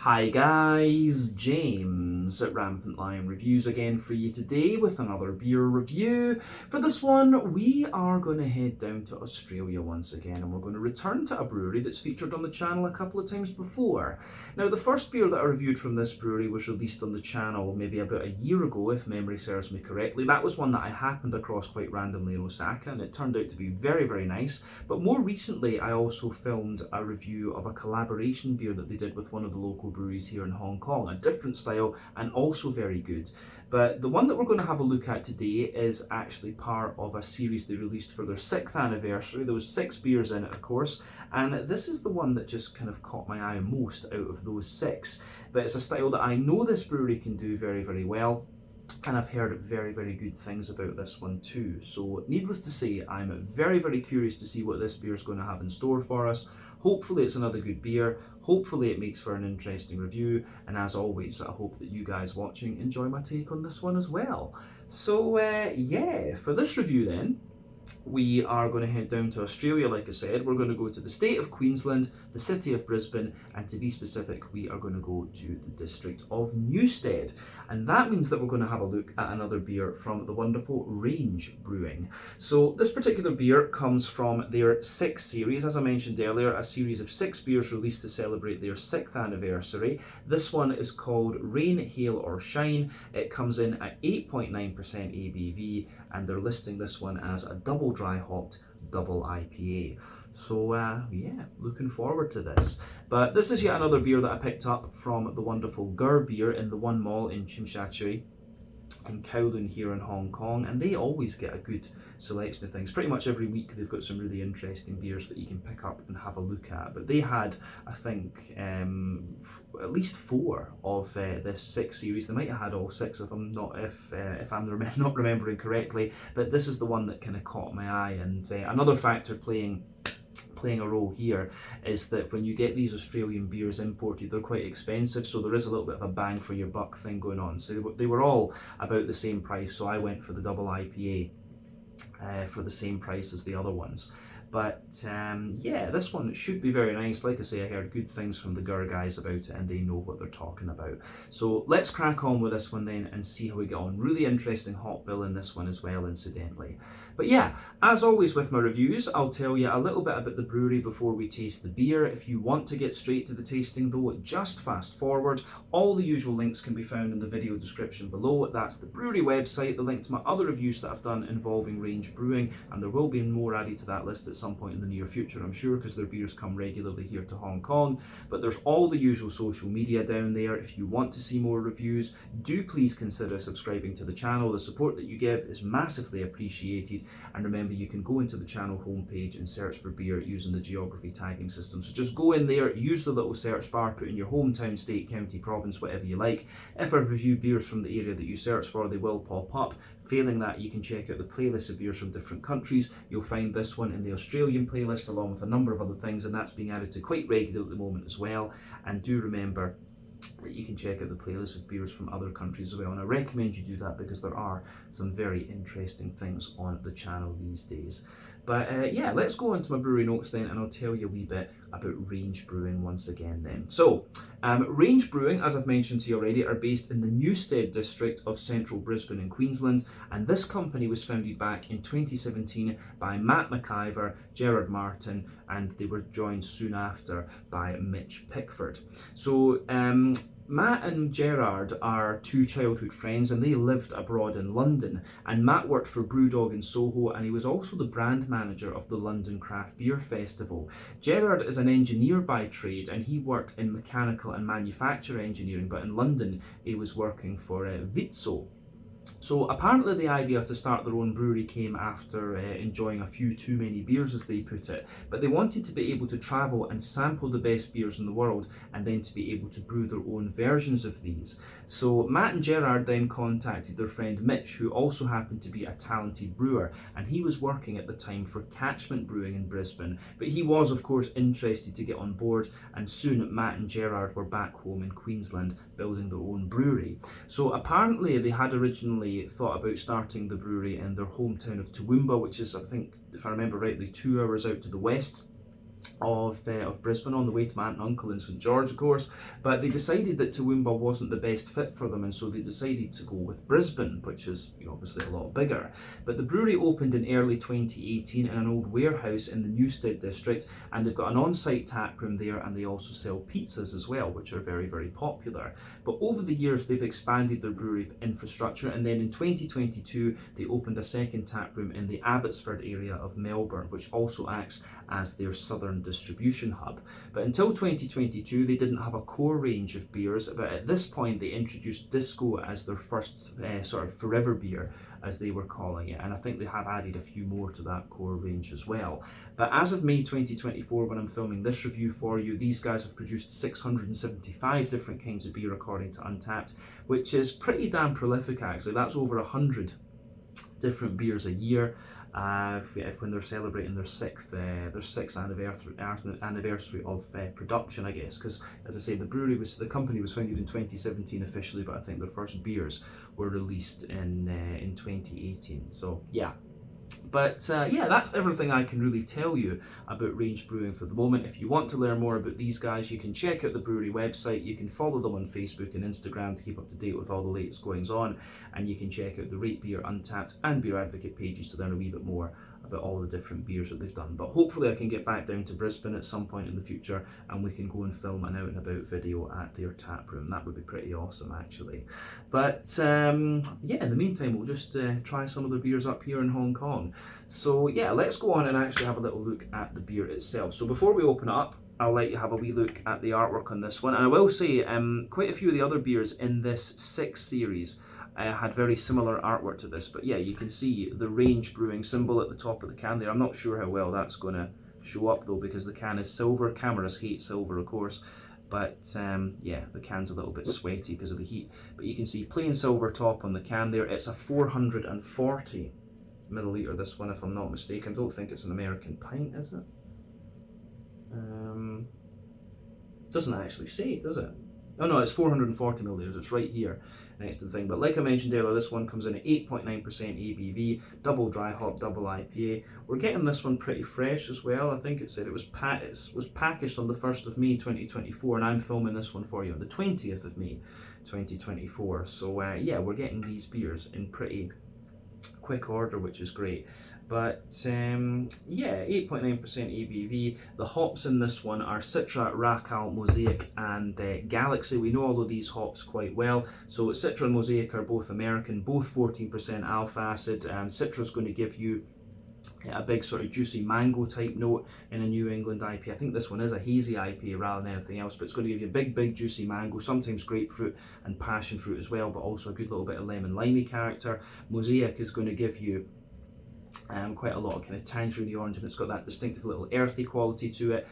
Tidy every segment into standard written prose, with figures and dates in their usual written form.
Hi guys, James at Rampant Lion Reviews again for you today with another beer review. For this one, we are going to head down to Australia once again, and we're going to return to a brewery that's featured on the channel a couple of times before. Now, the first beer that I reviewed from this brewery was released on the channel maybe about a year ago, if memory serves me correctly. That was one that I happened across quite randomly in Osaka, and it turned out to be very, very nice. But more recently, I also filmed a review of a collaboration beer that they did with one of the local breweries here in Hong Kong, a different style and also very good. But the one that we're going to have a look at today is actually part of a series they released for their 6th anniversary. There was 6 beers in it, of course, and this is the one that just kind of caught my eye most out of those 6. But it's a style that I know this brewery can do very, very well, and I've heard very, very good things about this one too. So needless to say, I'm very, very curious to see what this beer is going to have in store for us. Hopefully it's another good beer. Hopefully it makes for an interesting review. And as always, I hope that you guys watching enjoy my take on this one as well. So yeah, for this review then, we are going to head down to Australia, like I said. We're going to go to the state of Queensland, the city of Brisbane, and to be specific, we are going to go to the district of Newstead. And that means that we're going to have a look at another beer from the wonderful Range Brewing. So this particular beer comes from their 6 series, as I mentioned earlier, a series of 6 beers released to celebrate their 6th anniversary. This one is called Rain, Hail or Shine. It comes in at 8.9% ABV, and they're listing this one as a double dry hopped double IPA. So yeah, looking forward to this. But this is yet another beer that I picked up from the wonderful Gur Beer in the One Mall in Tsimsha in Kowloon here in Hong Kong, and they always get a good selection of things. Pretty much every week they've got some really interesting beers that you can pick up and have a look at. But they had, I think, at least 4 of this 6 series. They might have had all 6 of them, if I'm not remembering correctly. But this is the one that kind of caught my eye. And another factor playing a role here is that when you get these Australian beers imported, they're quite expensive, so there is a little bit of a bang for your buck thing going on. So they were all about the same price, so I went for the double IPA for the same price as the other ones. But yeah, this one should be very nice. Like I say, I heard good things from the Gur guys about it, and they know what they're talking about. So let's crack on with this one then and see how we get on. Really interesting hop bill in this one as well, incidentally. But yeah, as always with my reviews, I'll tell you a little bit about the brewery before we taste the beer. If you want to get straight to the tasting though, just fast forward. All the usual links can be found in the video description below. That's the brewery website, the link to my other reviews that I've done involving Range Brewing, and there will be more added to that list at some point in the near future, I'm sure, because their beers come regularly here to Hong Kong. But there's all the usual social media down there. If you want to see more reviews, do please consider subscribing to the channel. The support that you give is massively appreciated. And remember, you can go into the channel homepage and search for beer using the geography tagging system. So just go in there, use the little search bar, put in your hometown, state, county, province, whatever you like. If I review beers from the area that you search for, they will pop up. Failing that, you can check out the playlist of beers from different countries. You'll find this one in the Australian playlist along with a number of other things, and that's being added to quite regularly at the moment as well. And do remember that you can check out the playlist of beers from other countries as well, and I recommend you do that because there are some very interesting things on the channel these days. But yeah, let's go on to my brewery notes then, and I'll tell you a wee bit about Range Brewing once again then. So, Range Brewing, as I've mentioned to you already, are based in the Newstead district of central Brisbane in Queensland, and this company was founded back in 2017 by Matt McIver, Gerard Martin, and they were joined soon after by Mitch Pickford. So, Matt and Gerard are 2 childhood friends, and they lived abroad in London. And Matt worked for Brewdog in Soho, and he was also the brand manager of the London Craft Beer Festival. Gerard is an engineer by trade, and he worked in mechanical and manufacture engineering, but in London he was working for Vitso. So apparently the idea to start their own brewery came after enjoying a few too many beers, as they put it, but they wanted to be able to travel and sample the best beers in the world, and then to be able to brew their own versions of these. So Matt and Gerard then contacted their friend Mitch, who also happened to be a talented brewer, and he was working at the time for Catchment Brewing in Brisbane, but he was of course interested to get on board, and soon Matt and Gerard were back home in Queensland building their own brewery. So apparently they had originally thought about starting the brewery in their hometown of Toowoomba, which is, I think, if I remember rightly, 2 hours out to the west of Brisbane on the way to my aunt and uncle in St George, of course, but they decided that Toowoomba wasn't the best fit for them, and so they decided to go with Brisbane, which is, you know, obviously a lot bigger. But the brewery opened in early 2018 in an old warehouse in the Newstead district, and they've got an on-site tap room there, and they also sell pizzas as well, which are very, very popular. But over the years they've expanded their brewery infrastructure, and then in 2022 they opened a second tap room in the Abbotsford area of Melbourne, which also acts as their southern distribution hub. But until 2022 they didn't have a core range of beers, but at this point they introduced Disco as their first sort of forever beer, as they were calling it, and I think they have added a few more to that core range as well. But as of May 2024, when I'm filming this review for you, these guys have produced 675 different kinds of beer according to Untappd, which is pretty damn prolific actually. That's over 100 different beers a year. When they're celebrating their sixth anniversary of production, I guess, because as I say, the company was founded in 2017 officially, but I think their first beers were released in 2018. So yeah. But yeah, that's everything I can really tell you about Range Brewing for the moment. If you want to learn more about these guys, you can check out the brewery website. You can follow them on Facebook and Instagram to keep up to date with all the latest goings on. And you can check out the Rate Beer, Untappd and Beer Advocate pages to learn a wee bit more about all the different beers that they've done. But hopefully I can get back down to Brisbane at some point in the future and we can go and film an out and about video at their tap room. That would be pretty awesome actually. But yeah, in the meantime we'll just try some of the beers up here in Hong Kong. So yeah, let's go on and actually have a little look at the beer itself. So before we open it up, I'll let you have a wee look at the artwork on this one. And I will say quite a few of the other beers in this 6 series had very similar artwork to this, but yeah, you can see the Range Brewing symbol at the top of the can there. I'm not sure how well that's going to show up though, because the can is silver. Cameras hate silver, of course, but yeah, the can's a little bit sweaty because of the heat. But you can see plain silver top on the can there. It's a 440 milliliter, this one, if I'm not mistaken. I don't think it's an American pint, is it? Doesn't actually say, does it? Oh no, it's 440 milliliters. It's right here next to the thing. But like I mentioned earlier, this one comes in at 8.9% ABV, double dry hop, double IPA. We're getting this one pretty fresh as well. I think it said it was packaged on the 1st of May 2024, and I'm filming this one for you on the 20th of May 2024. So yeah, we're getting these beers in pretty quick order, which is great. But yeah, 8.9% ABV. The hops in this one are Citra, Racal, Mosaic and Galaxy. We know all of these hops quite well. So Citra and Mosaic are both American, both 14% alpha acid. Citra's going to give you a big sort of juicy mango type note in a New England IPA. I think this one is a hazy IPA rather than anything else, but it's going to give you a big juicy mango, sometimes grapefruit and passion fruit as well, but also a good little bit of lemon limey character. Mosaic is going to give you quite a lot of kind of tangerine orange, and it's got that distinctive little earthy quality to it.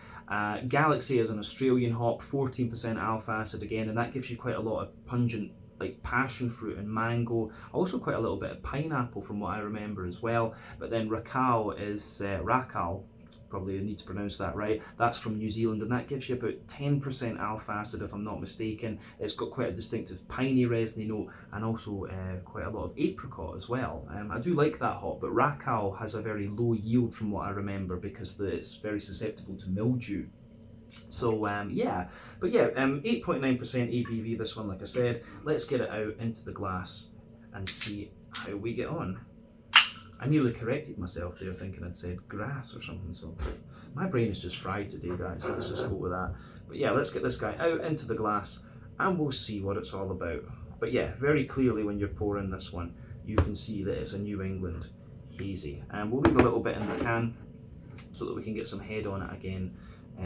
Galaxy is an Australian hop, 14% alpha acid again, and that gives you quite a lot of pungent like passion fruit and mango, also quite a little bit of pineapple from what I remember as well. But then Racal is Racal, probably need to pronounce that right, that's from New Zealand, and that gives you about 10% alpha acid if I'm not mistaken. It's got quite a distinctive piney resiny note and also quite a lot of apricot as well. I do like that hop, but Racal has a very low yield from what I remember because it's very susceptible to mildew. So yeah, but yeah, 8.9% ABV this one, like I said. Let's get it out into the glass and see how we get on. I nearly corrected myself there, thinking I'd said grass or something, so my brain is just fried today, guys. Let's just go with that. But yeah, let's get this guy out into the glass and we'll see what it's all about. But yeah, very clearly when you're pouring this one, you can see that it's a New England hazy. And we'll leave a little bit in the can so that we can get some head on it again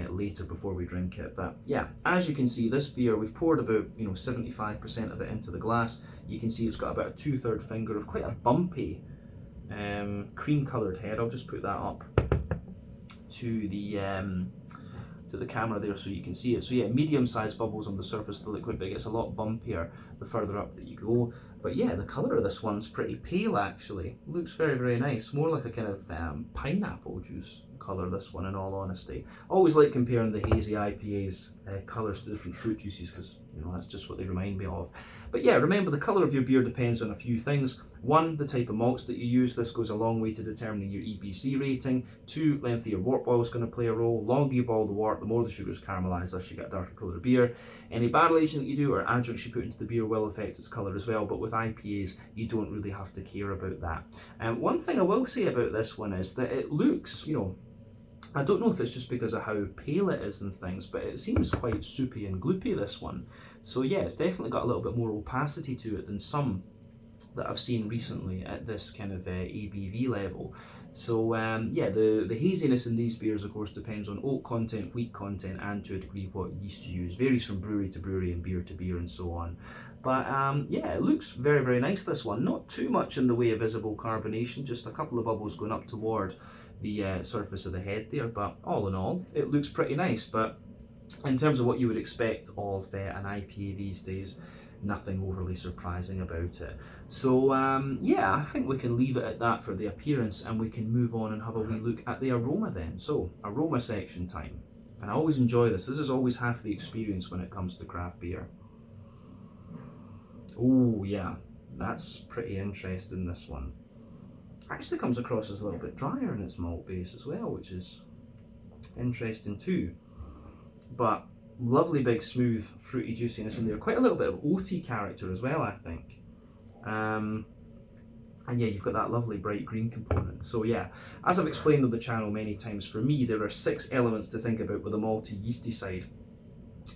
later before we drink it. But yeah, as you can see, this beer, we've poured about 75% of it into the glass. You can see it's got about a 2/3 finger of quite a bumpy cream coloured head. I'll just put that up to the camera there so you can see it. So yeah, medium sized bubbles on the surface of the liquid, but it gets a lot bumpier the further up that you go. But yeah, the colour of this one's pretty pale actually. Looks very nice, more like a kind of pineapple juice colour, this one, in all honesty. Always like comparing the hazy IPA's colours to different fruit juices because that's just what they remind me of. But yeah, remember the colour of your beer depends on a few things. 1, the type of malts that you use. This goes a long way to determining your EBC rating. 2, length of your wort boil is going to play a role. Longer you boil the wort, the more the sugar is caramelised, thus you get a darker colour beer. Any barrel aging that you do or adjuncts you put into the beer will affect its colour as well, but with IPAs you don't really have to care about that. One thing I will say about this one is that it looks, you know, I don't know if it's just because of how pale it is and things, but it seems quite soupy and gloopy, this one. So yeah, it's definitely got a little bit more opacity to it than some that I've seen recently at this kind of ABV level. So yeah, the haziness in these beers of course depends on oat content, wheat content, and to a degree what yeast you use. Varies from brewery to brewery and beer to beer and so on. But yeah, it looks very, very nice, this one. Not too much in the way of visible carbonation, just a couple of bubbles going up toward the surface of the head there, but all in all, it looks pretty nice. But in terms of what you would expect of an IPA these days, nothing overly surprising about it. So yeah, I think we can leave it at that for the appearance, and we can move on and have a wee look at the aroma then. So, aroma section time. And I always enjoy this. This is always half the experience when it comes to craft beer. Oh yeah, that's pretty interesting, this one. Actually comes across as a little bit drier in its malt base as well, which is interesting too. But lovely big smooth fruity juiciness in there. Quite a little bit of oaty character as well, I think. And yeah, you've got that lovely bright green component. So yeah, as I've explained on the channel many times, for me there are 6 elements to think about with the malty yeasty side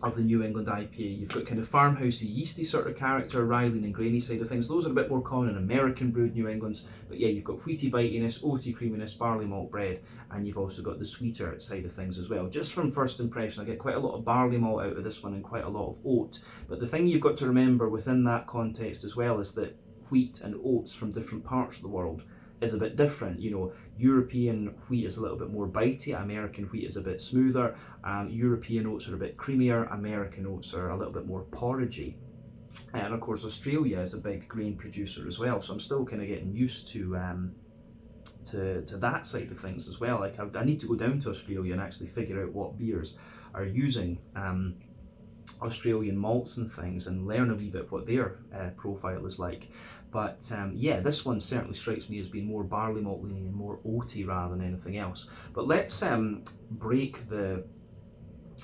of the New England IPA. You've got kind of farmhousey yeasty sort of character, ryeline and grainy side of things. Those are a bit more common in American brewed New Englands, but yeah, you've got wheaty bitiness, oaty creaminess, barley malt bread, and you've also got the sweeter side of things as well. Just from first impression, I get quite a lot of barley malt out of this one and quite a lot of oat, but the thing you've got to remember within that context as well is that wheat and oats from different parts of the world is a bit different. You know, European wheat is a little bit more bitey, American wheat is a bit smoother, European oats are a bit creamier, American oats are a little bit more porridgey. And of course Australia is a big grain producer as well, so I'm still kind of getting used to that side of things as well. Like I need to go down to Australia and actually figure out what beers are using Australian malts and things, and learn a wee bit what their profile is like. But yeah, this one certainly strikes me as being more barley malt leaning and more oaty rather than anything else. But let's break the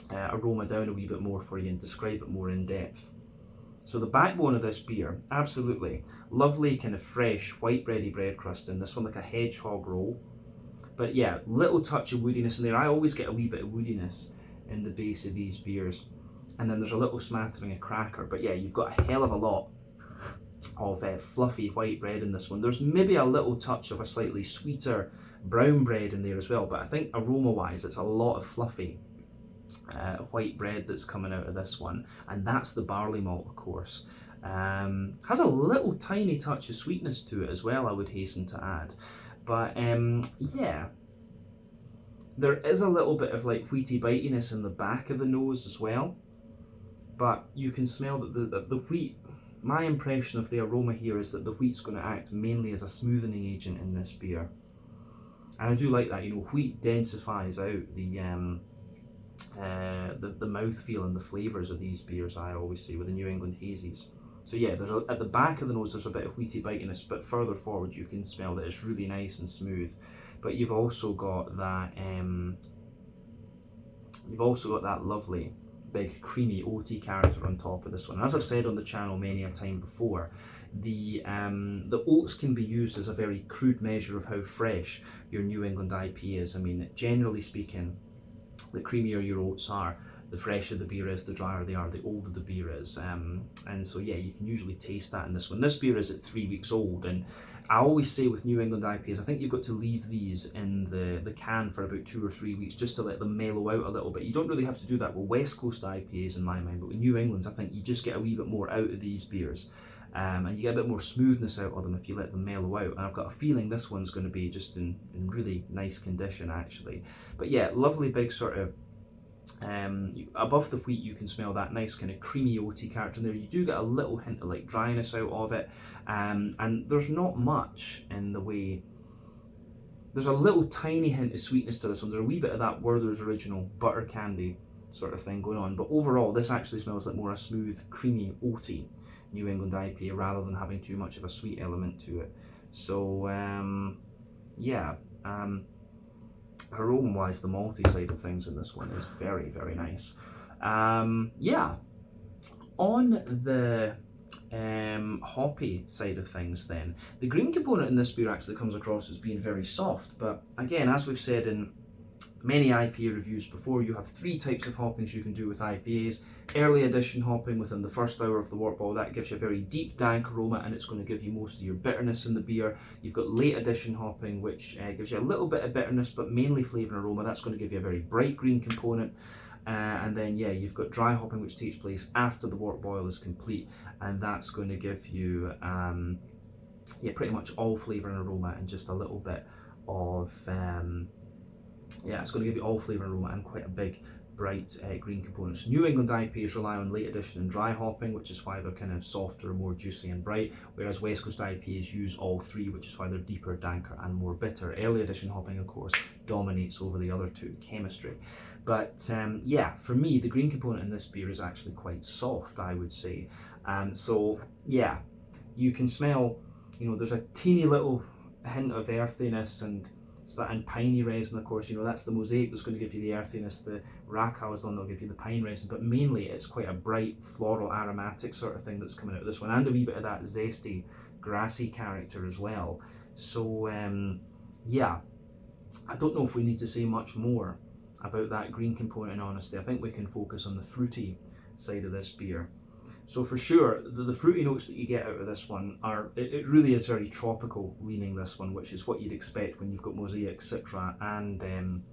aroma down a wee bit more for you and describe it more in depth. So the backbone of this beer, absolutely lovely kind of fresh white bready bread crust in this one, like a hedgehog roll. But yeah, little touch of woodiness in there. I always get a wee bit of woodiness in the base of these beers. And then there's a little smattering of cracker. But yeah, you've got a hell of a lot of fluffy white bread in this one. There's maybe a little touch of a slightly sweeter brown bread in there as well, but I think aroma wise it's a lot of fluffy white bread that's coming out of this one, and that's the barley malt of course. Has a little tiny touch of sweetness to it as well, I would hasten to add. But yeah, there is a little bit of like wheaty bitiness in the back of the nose as well, but you can smell that the wheat. My impression of the aroma here is that the wheat's going to act mainly as a smoothening agent in this beer. And I do like that, you know, wheat densifies out the mouthfeel and the flavours of these beers, I always say, with the New England hazies. So yeah, at the back of the nose there's a bit of wheaty bitiness, but further forward you can smell that it's really nice and smooth. But you've also got that lovely big creamy oaty character on top of this one. As I've said on the channel many a time before, the oats can be used as a very crude measure of how fresh your New England IPA is. I mean, generally speaking, the creamier your oats are, the fresher the beer is, the drier they are, the older the beer is. And so yeah, you can usually taste that in this one. This beer is at 3 weeks old, and I always say with New England IPAs, I think you've got to leave these in the can for about 2 or 3 weeks just to let them mellow out a little bit. You don't really have to do that with West Coast IPAs in my mind, but with New Englands, I think you just get a wee bit more out of these beers. And you get a bit more smoothness out of them if you let them mellow out. And I've got a feeling this one's going to be just in really nice condition actually. But yeah, lovely big sort of, above the wheat you can smell that nice kind of creamy oaty character in there. You do get a little hint of like dryness out of it, and there's not much in the way. There's a little tiny hint of sweetness to this one. There's a wee bit of that Werther's Original butter candy sort of thing going on, but overall this actually smells like more a smooth creamy oaty New England IPA rather than having too much of a sweet element to it. So yeah, aroma wise, the malty side of things in this one is very, very nice. Yeah, on the hoppy side of things then, the green component in this beer actually comes across as being very soft, but again, as we've said in many IPA reviews before, you have three types of hoppings you can do with IPAs. Early addition hopping within the first hour of the wort ball, that gives you a very deep, dank aroma, and it's going to give you most of your bitterness in the beer. You've got late addition hopping, which gives you a little bit of bitterness, but mainly flavour and aroma. That's going to give you a very bright green component. And then, yeah, you've got dry hopping, which takes place after the wort boil is complete, and that's going to give you, yeah, pretty much all flavour and aroma and just a little bit of, yeah, it's going to give you all flavour and aroma and quite a big, bright green components. New England IPAs rely on late addition and dry hopping, which is why they're kind of softer, more juicy and bright, whereas West Coast IPAs use all three, which is why they're deeper, danker and more bitter. Early addition hopping, of course, dominates over the other two, chemistry. But yeah, for me, the green component in this beer is actually quite soft, I would say. So yeah, you can smell, you know, there's a teeny little hint of earthiness and piney resin, of course, you know, that's the mosaic that's going to give you the earthiness. The Rackau is the one that'll give you the pine resin, but mainly it's quite a bright floral aromatic sort of thing that's coming out of this one, and a wee bit of that zesty grassy character as well. So yeah, I don't know if we need to say much more about that green component, in honesty. I think we can focus on the fruity side of this beer. So for sure, the fruity notes that you get out of this one are, it really is very tropical leaning, this one, which is what you'd expect when you've got Mosaic, Citra and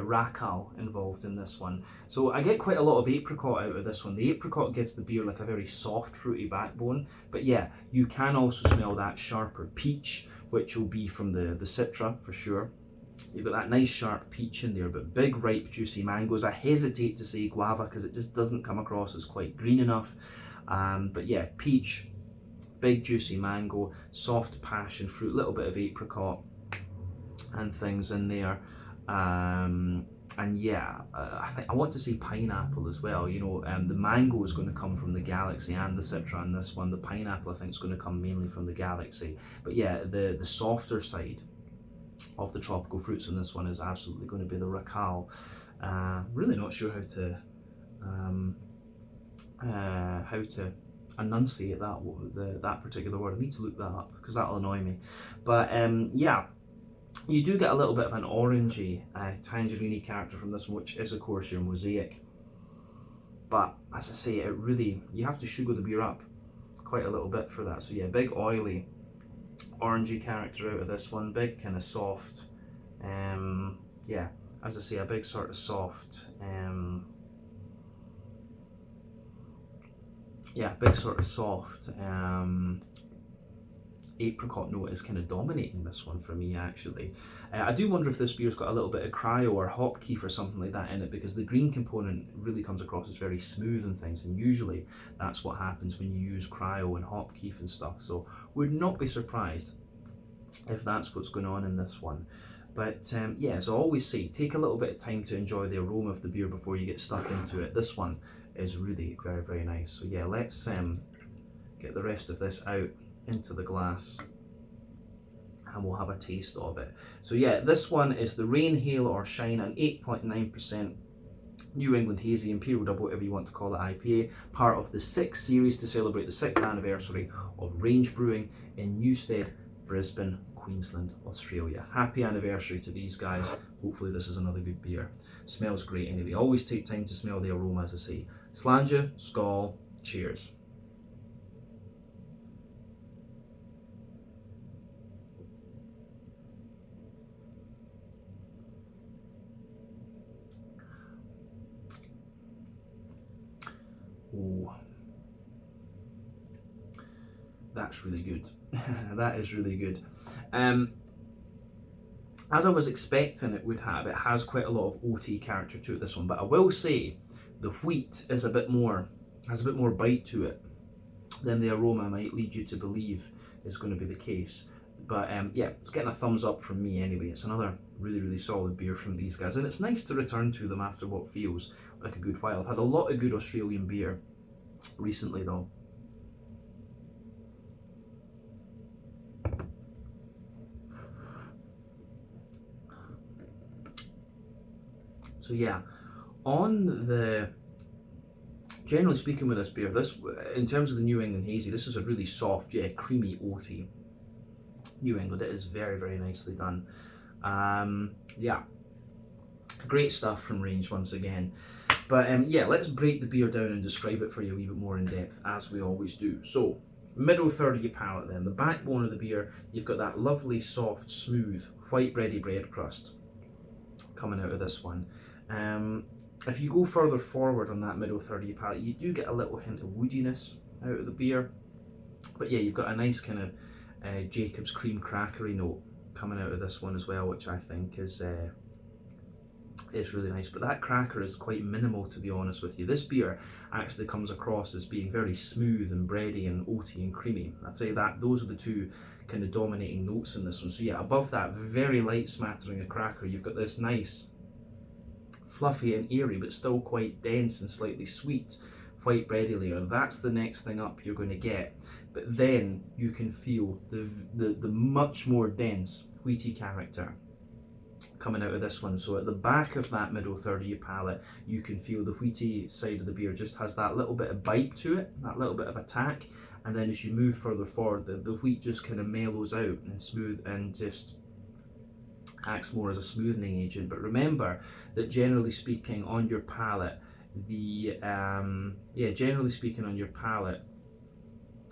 Rackau involved in this one. So I get quite a lot of apricot out of this one. The apricot gives the beer like a very soft fruity backbone, but yeah, you can also smell that sharper peach, which will be from the Citra for sure. You've got that nice sharp peach in there, but big ripe juicy mangoes. I hesitate to say guava because it just doesn't come across as quite green enough. But yeah, peach, big juicy mango, soft passion fruit, little bit of apricot and things in there. And yeah, I want to say pineapple as well. You know, the mango is going to come from the Galaxy and the Citra in this one. The pineapple I think is going to come mainly from the Galaxy. But yeah, the softer side of the tropical fruits in this one is absolutely going to be the Rackau. Really not sure how to enunciate that particular word. I need to look that up because that'll annoy me. But yeah, you do get a little bit of an orangey, tangerine character from this one, which is of course your Mosaic. But as I say, it really, you have to sugar the beer up quite a little bit for that. So yeah, big oily orangey character out of this one, big kind of soft, yeah, as I say, a big sort of soft, yeah, big sort of soft apricot note is kind of dominating this one for me actually. I do wonder if this beer's got a little bit of cryo or hop keef or something like that in it, because the green component really comes across as very smooth and things, and usually that's what happens when you use cryo and hop keef and stuff, so would not be surprised if that's what's going on in this one. But yeah, as I always say, take a little bit of time to enjoy the aroma of the beer before you get stuck into it. This one is really very, very nice. So yeah, let's get the rest of this out into the glass and we'll have a taste of it. So yeah, this one is the Rain, Hail or Shine, an 8.9% New England Hazy Imperial Double, whatever you want to call it, IPA, part of the 6th series to celebrate the 6th anniversary of Range Brewing in Newstead, Brisbane, Queensland, Australia. Happy anniversary to these guys. Hopefully this is another good beer. Smells great anyway. Always take time to smell the aroma, as I say. Slàinte, skål, cheers. Oh, that's really good. That is really good. As I was expecting it would have, it has quite a lot of OT character to it, this one, but I will say the wheat is has a bit more bite to it than the aroma might lead you to believe is going to be the case. But yeah, it's getting a thumbs up from me anyway. It's another really, really solid beer from these guys, and it's nice to return to them after what feels like a good while. I've had a lot of good Australian beer recently though, So yeah, on the generally speaking with this beer, this in terms of the New England Hazy, this is a really soft, yeah, creamy oaty New England. It is very, very nicely done. Yeah, great stuff from Range once again. But yeah, let's break the beer down and describe it for you a wee bit more in depth, as we always do. So, middle third of your palate then, the backbone of the beer, you've got that lovely, soft, smooth, white bready bread crust coming out of this one. If you go further forward on that middle third of your palate, you do get a little hint of woodiness out of the beer. But yeah, you've got a nice kind of Jacob's cream crackery note coming out of this one as well, which I think is really nice. But that cracker is quite minimal, to be honest with you. This beer actually comes across as being very smooth and bready and oaty and creamy. I'd say that those are the two kind of dominating notes in this one. So yeah, above that very light smattering of cracker, you've got this nice fluffy and airy but still quite dense and slightly sweet white bready layer. That's the next thing up you're going to get. But then you can feel the much more dense wheaty character coming out of this one. So at the back of that middle third of your palate, you can feel the wheaty side of the beer just has that little bit of bite to it, that little bit of attack. And then as you move further forward, the wheat just kind of mellows out and smooth and just acts more as a smoothing agent. But remember that generally speaking on your palate, generally speaking on your palate,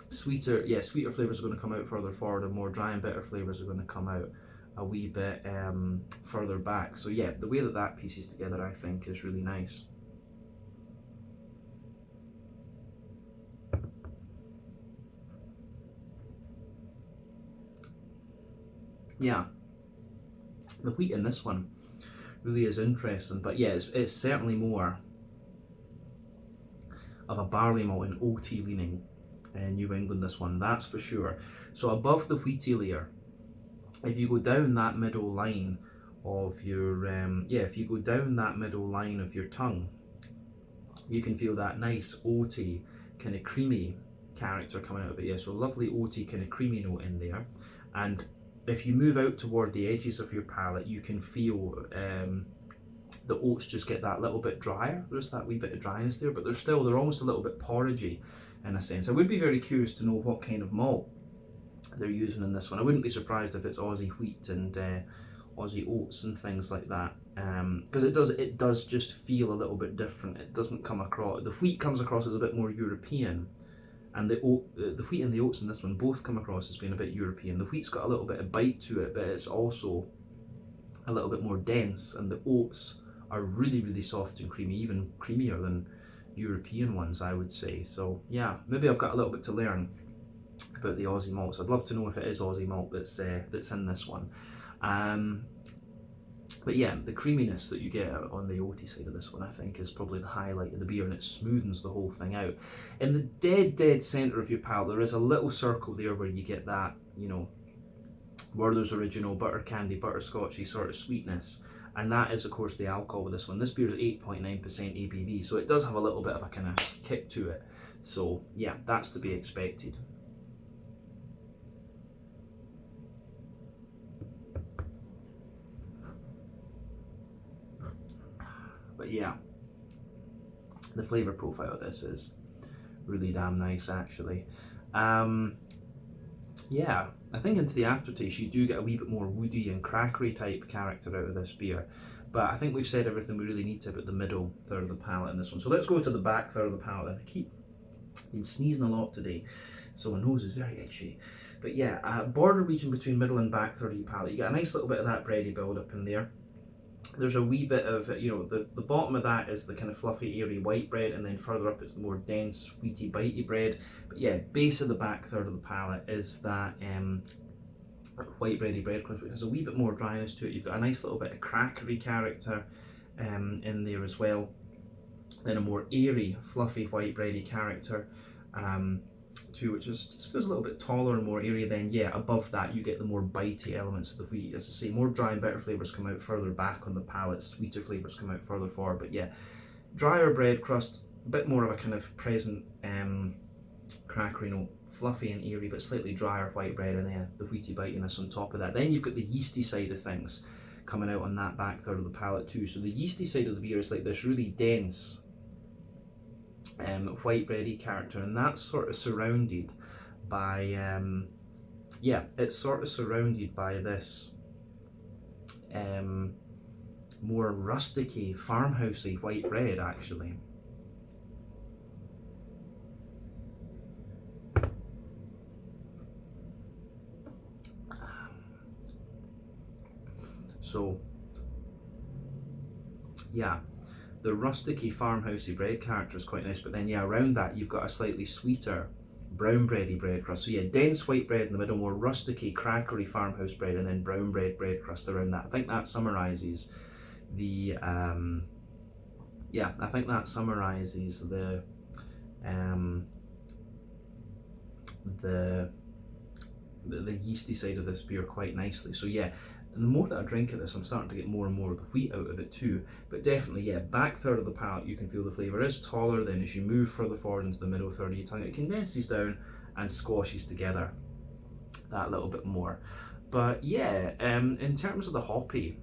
sweeter flavors are going to come out further forward, and more dry and bitter flavors are going to come out a wee bit further back. So yeah, the way that pieces together, I think, is really nice. Yeah, the wheat in this one really is interesting, but yeah, it's certainly more of a barley malt and oaty leaning in New England, this one, that's for sure. So above the wheaty layer, if you go down that middle line of your tongue, you can feel that nice oaty kind of creamy character coming out of it. Yeah, so lovely oaty kind of creamy note in there. And if you move out toward the edges of your palate, you can feel the oats just get that little bit drier. There's that wee bit of dryness there, but they're almost a little bit porridgey in a sense. I would be very curious to know what kind of malt they're using in this one. I wouldn't be surprised if it's Aussie wheat and Aussie oats and things like that, because it does just feel a little bit different. It doesn't come across, the wheat comes across as a bit more European, and the wheat and the oats in this one both come across as being a bit European. The wheat's got a little bit of bite to it, but it's also a little bit more dense, and the oats are really, really soft and creamy, even creamier than European ones, I would say. So yeah, maybe I've got a little bit to learn about the Aussie malts. I'd love to know if it is Aussie malt that's in this one. But yeah, the creaminess that you get on the oaty side of this one, I think, is probably the highlight of the beer, and it smoothens the whole thing out. In the dead centre of your palate, there is a little circle there where you get that, Werther's Original, butter candy, butterscotchy sort of sweetness. And that is, of course, the alcohol with this one. This beer is 8.9% ABV, so it does have a little bit of a kind of kick to it. So yeah, that's to be expected. But yeah, the flavour profile of this is really damn nice, actually. Yeah, I think into the aftertaste you do get a wee bit more woody and crackery type character out of this beer. But I think we've said everything we really need to about the middle third of the palate in this one. So let's go to the back third of the palate. And I keep been sneezing a lot today, so my nose is very itchy. But yeah, border region between middle and back third of your palate, you get a nice little bit of that bready build up in there. There's a wee bit of, the bottom of that is the kind of fluffy, airy white bread, and then further up it's the more dense, wheaty, bitey bread. But yeah, base of the back third of the palate is that white bready bread crust, which has a wee bit more dryness to it. You've got a nice little bit of crackery character in there as well. Then a more airy, fluffy, white bready character too, which just feels a little bit taller and more airy. Then yeah, above that you get the more bitey elements of the wheat. As I say, more dry and bitter flavours come out further back on the palate, sweeter flavours come out further forward. But yeah, drier bread crust, a bit more of a kind of present crackery note, fluffy and airy, but slightly drier white bread, and then the wheaty bitiness on top of that. Then you've got the yeasty side of things coming out on that back third of the palate too. So the yeasty side of the beer is like this really dense white bready character, and that's sort of surrounded by it's sort of surrounded by this more rusticy, farmhousey white bread actually. So yeah, the rusticy farmhousey bread character is quite nice, but then yeah, around that you've got a slightly sweeter brown bready bread crust. So yeah, dense white bread in the middle, more rusticy crackery farmhouse bread, and then brown bread crust around that. I think that summarises the I think that summarises the yeasty side of this beer quite nicely. So yeah, and the more that I drink of this, I'm starting to get more and more of the wheat out of it too. But definitely, yeah, back third of the palate, you can feel the flavour is taller. Then as you move further forward into the middle third of your tongue, it condenses down and squashes together that little bit more. But yeah, in terms of the hoppy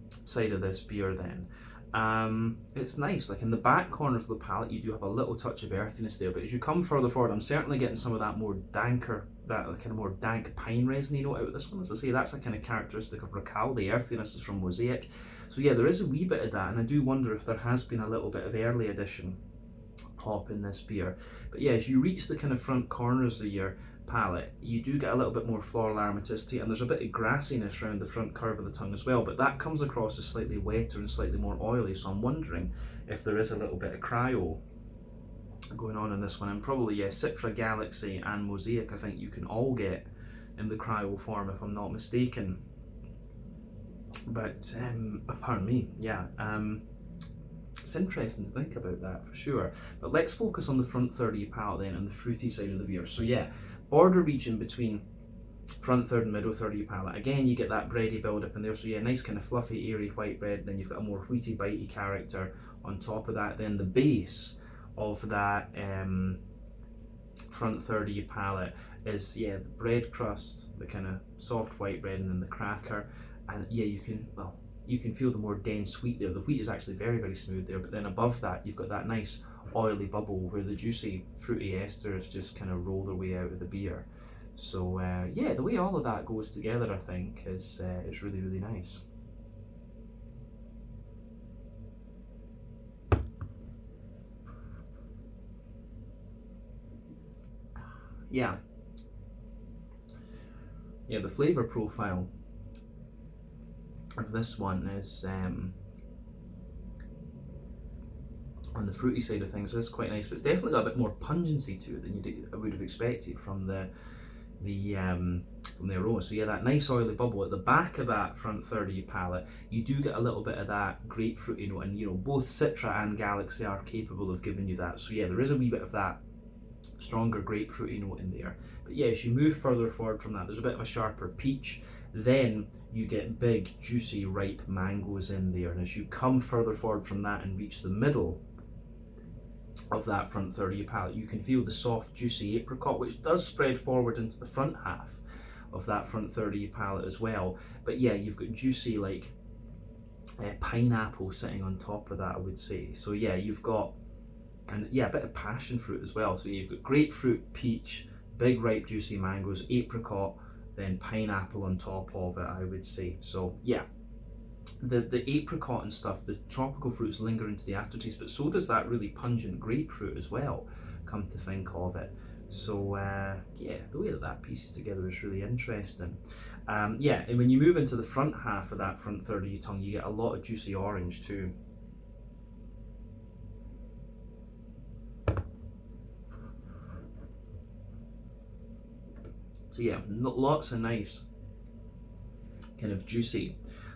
side of this beer then, it's nice. Like in the back corners of the palate, you do have a little touch of earthiness there, but as you come further forward, I'm certainly getting some of that more danker, that kind of more dank pine resiny note out of this one. As I say, that's a kind of characteristic of Racal. The earthiness is from Mosaic. So yeah, there is a wee bit of that, and I do wonder if there has been a little bit of early edition hop in this beer. But yeah, as you reach the kind of front corners of your palate, you do get a little bit more floral aromaticity, and there's a bit of grassiness around the front curve of the tongue as well, but that comes across as slightly wetter and slightly more oily, so I'm wondering if there is a little bit of cryo going on in this one. And probably, yeah, Citra, Galaxy and Mosaic I think you can all get in the cryo form if I'm not mistaken. But pardon me, yeah, it's interesting to think about that for sure. But let's focus on the front third of your palate then, and the fruity side of the beer. So yeah, border region between front third and middle third of your palate. Again, you get that bready build up in there. So yeah, nice kind of fluffy, airy white bread. Then you've got a more wheaty, bitey character on top of that. Then the base of that front third of your palate is, yeah, the bread crust, the kind of soft white bread, and then the cracker. And yeah, you can feel the more dense wheat there. The wheat is actually very, very smooth there, but then above that you've got that nice oily bubble where the juicy fruity esters just kind of roll their way out of the beer. So yeah, the way all of that goes together, I think, is really, really nice. Yeah, the flavour profile of this one is on the fruity side of things is quite nice, but it's definitely got a bit more pungency to it than I would have expected from the aroma. So yeah, that nice oily bubble at the back of that front third of your palate, you do get a little bit of that grapefruity note, and you know, both Citra and Galaxy are capable of giving you that. So yeah, there is a wee bit of that stronger grapefruity note in there. But yeah, as you move further forward from that, there's a bit of a sharper peach. Then you get big, juicy, ripe mangoes in there. And as you come further forward from that and reach the middle of that front third of your palate, you can feel the soft, juicy apricot, which does spread forward into the front half of that front third of your palate as well. But yeah, you've got juicy, like pineapple sitting on top of that, I would say. So yeah, you've got, and yeah, a bit of passion fruit as well. So you've got grapefruit, peach, big, ripe, juicy mangoes, apricot, then pineapple on top of it, I would say. So yeah, the apricot and stuff, the tropical fruits linger into the aftertaste, but so does that really pungent grapefruit as well, come to think of it. So yeah, the way that pieces together is really interesting. Yeah, and when you move into the front half of that front third of your tongue, you get a lot of juicy orange too. So yeah, lots of nice kind of juicy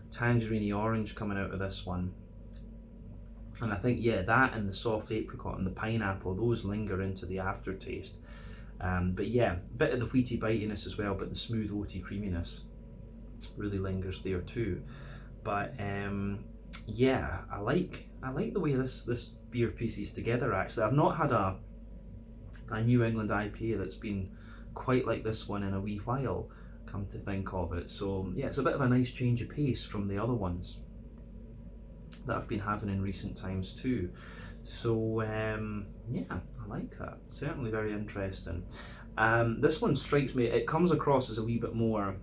tangerine orange coming out of this one. And I think, yeah, that and the soft apricot and the pineapple, those linger into the aftertaste. But yeah, a bit of the wheaty bitiness as well, but the smooth oaty creaminess really lingers there too. But yeah, I like the way this beer pieces together actually. I've not had a New England IPA that's been quite like this one in a wee while. come to think of it. So yeah, it's a bit of a nice change of pace from the other ones that I've been having in recent times too. So yeah, I like that. Certainly very interesting. This one strikes me, it comes across as a wee bit more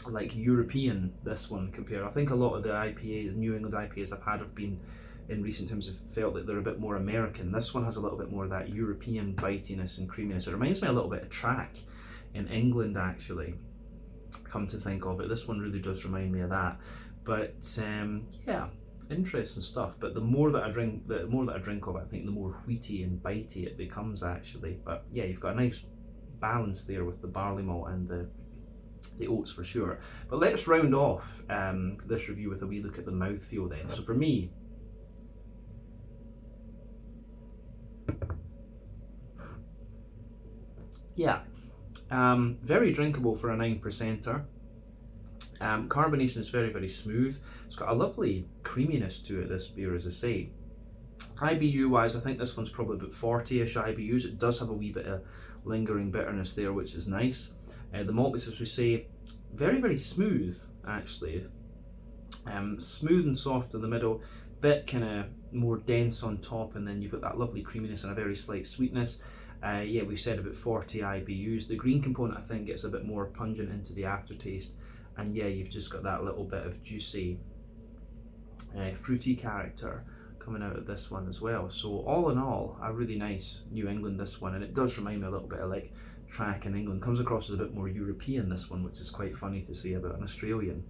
like European, this one, compared. I think a lot of the IPA, the New England IPAs I've had have been in recent times have felt that they're a bit more American. This one has a little bit more of that European bitiness and creaminess. It reminds me a little bit of Track in England, actually, come to think of it. This one really does remind me of that. But yeah, interesting stuff. But the more that I drink of it, I think the more wheaty and bitey it becomes, actually. But yeah, you've got a nice balance there with the barley malt and the oats for sure. But let's round off this review with a wee look at the mouthfeel then. So for me, yeah, very drinkable for a 9%er. Carbonation is very, very smooth. It's got a lovely creaminess to it, this beer, as I say. IBU wise, I think this one's probably about 40-ish IBUs. It does have a wee bit of lingering bitterness there, which is nice. The maltiness, as we say, very, very smooth, actually. Smooth and soft in the middle, bit kind of more dense on top, and then you've got that lovely creaminess and a very slight sweetness. Yeah, we said about 40 IBUs. The green component, I think, gets a bit more pungent into the aftertaste, and yeah, you've just got that little bit of juicy, fruity character coming out of this one as well. So all in all, a really nice New England, this one, and it does remind me a little bit of like Track in England. Comes across as a bit more European, this one, which is quite funny to say about an Australian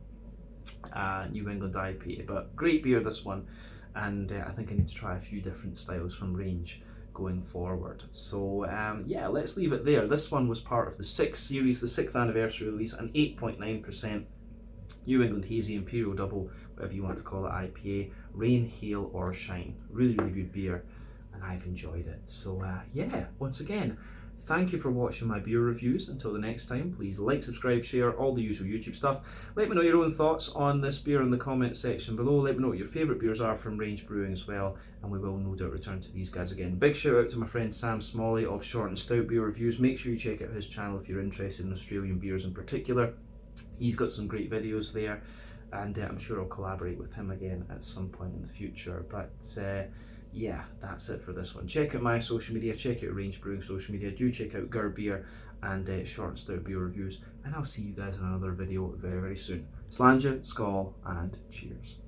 New England IPA. But great beer, this one, and I think I need to try a few different styles from range going forward. So yeah, let's leave it there. This one was part of the 6th series, the 6th anniversary release, an 8.9% New England Hazy Imperial Double, whatever you want to call it, IPA, rain, hail or shine. Really, really good beer, and I've enjoyed it. So yeah, once again, thank you for watching my beer reviews. Until the next time, please like, subscribe, share, all the usual YouTube stuff. Let me know your own thoughts on this beer in the comment section below. Let me know what your favourite beers are from Range Brewing as well, and we will no doubt return to these guys again. Big shout out to my friend Sam Smalley of Short and Stout Beer Reviews. Make sure you check out his channel if you're interested in Australian beers in particular. He's got some great videos there, and I'm sure I'll collaborate with him again at some point in the future. But yeah, that's it for this one. Check out my social media, check out Range Brewing social media, do check out Gur Beer and Short and Stout Beer Reviews, and I'll see you guys in another video very, very soon. Slàinte, skål, and cheers.